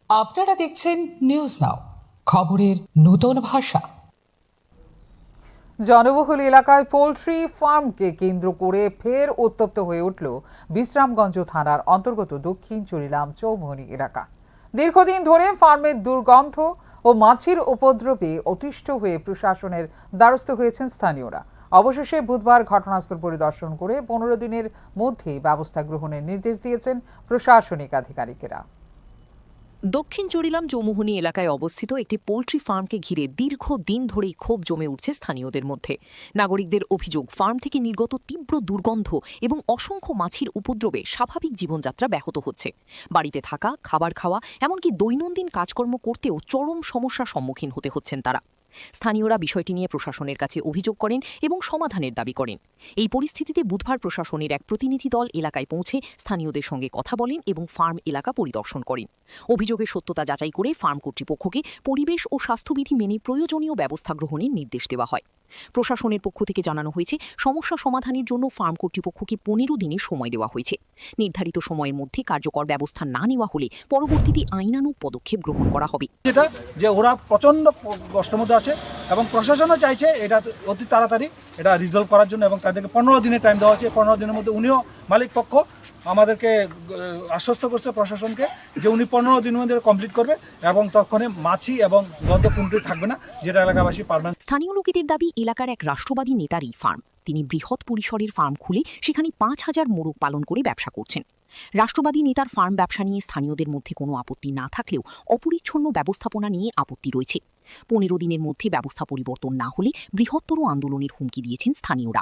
আপনারা দেখছেন news now, খবরের নতুন ভাষা। জনবহুল এলাকায় পোল্ট্রি ফার্মকে কেন্দ্র করে ফের উত্তপ্ত হয়ে উঠল বিশ্রামগঞ্জ থানার অন্তর্গত দক্ষিণ চরিলাম চৌমুহনী এলাকা। দীর্ঘদিন ধরে ফার্মের দুর্গন্ধ ও মাছির উপদ্রবে অতিষ্ঠ হয়ে প্রশাসনের দ্বারস্থ হয়েছেন স্থানীয়রা। অবশেষে বুধবার ঘটনাস্থল পরিদর্শন করে 15 দিনের মধ্যে ব্যবস্থা গ্রহণের নির্দেশ দিয়েছেন প্রশাসনিক আধিকারিকেরা। দক্ষিণ চরিলাম চৌমুহনী এলাকায় অবস্থিত একটি পোল্ট্রি ফার্মকে ঘিরে দীর্ঘদিন ধরেই ক্ষোভ জমে উঠছে স্থানীয়দের মধ্যে। নাগরিকদের অভিযোগ, ফার্ম থেকে নির্গত তীব্র দুর্গন্ধ এবং অসংখ্য মাছির উপদ্রবে স্বাভাবিক জীবনযাত্রা ব্যাহত হচ্ছে। বাড়িতে থাকা, খাবার খাওয়া, এমনকি দৈনন্দিন কাজকর্ম করতেও চরম সমস্যার সম্মুখীন হতে হচ্ছেন তারা। স্থানীয়রা বিষয়টি নিয়ে প্রশাসনের কাছে অভিযোগ করেন এবং সমাধানের দাবি করেন। এই পরিস্থিতিতে বুধবার প্রশাসনের এক প্রতিনিধি দল এলাকায় পৌঁছে স্থানীয়দের সঙ্গে কথা বলেন এবং ফার্ম এলাকা পরিদর্শন করেন। অভিযোগের সত্যতা যাচাই করে ফার্ম কর্তৃপক্ষকে পরিবেশ ও স্বাস্থ্যবিধি মেনে প্রয়োজনীয় ব্যবস্থা গ্রহণের নির্দেশ দেওয়া হয়। প্রশাসনের পক্ষ থেকে জানানো হয়েছে, সমস্যা সমাধানের জন্য ফার্ম কর্তৃপক্ষকে 15 দিনের সময় দেওয়া হয়েছে। নির্ধারিত সময়ের মধ্যে কার্যকর ব্যবস্থা না নেওয়া হলে পরবর্তীতে আইনানুগ পদক্ষেপ গ্রহণ করা হবে। যেটা যে ওরা প্রচণ্ড কষ্টের মধ্যে আছে এবং প্রশাসনও চাইছে এটা অতি তাড়াতাড়ি এটা রিজলভ করার জন্য, এবং তাদেরকে 15 দিনের টাইম দেওয়া হচ্ছে। 15 দিনের মধ্যে উনিও, মালিক পক্ষ আমাদেরকে আশ্বস্ত করছে প্রশাসনকে যে উনি 15 দিনের মধ্যে কমপ্লিট করবে এবং তখনই মাছি এবং গন্ধ কোনটাই থাকবে না, যেটা এলাকাবাসী পারবেন। স্থানীয় লোকেদের দাবি, এলাকার এক রাষ্ট্রবাদী নেতার এই ফার্ম। তিনি বৃহৎ পরিসরের ফার্ম খুলে সেখানে 5000 মোরগ পালন করে ব্যবসা করছেন। রাষ্ট্রবাদী নেতার ফার্ম ব্যবসা নিয়ে স্থানীয়দের মধ্যে কোনো আপত্তি না থাকলেও অপরিচ্ছন্ন ব্যবস্থাপনা নিয়ে আপত্তি রয়েছে। 15 দিনের মধ্যে ব্যবস্থা পরিবর্তন না হলে বৃহত্তর আন্দোলনের হুমকি দিয়েছেন স্থানীয়রা।